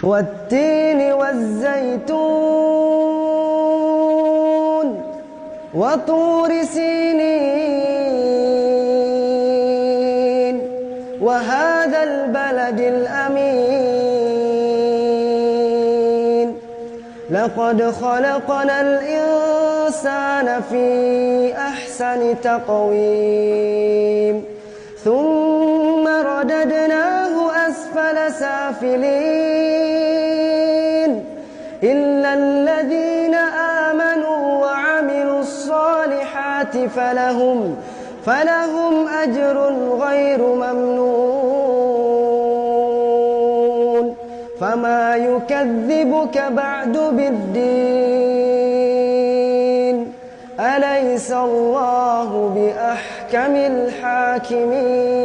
والتين والزيتون وطور سينين وهذا البلد الأمين لقد خلقنا الإنسان في أحسن تقويم ثم رددناه أسفل سافلين إلا الذين آمنوا وعملوا الصالحات فلهم أجر غير ممنون فما يكذبك بعد بالدين أليس الله بأحكم الحاكمين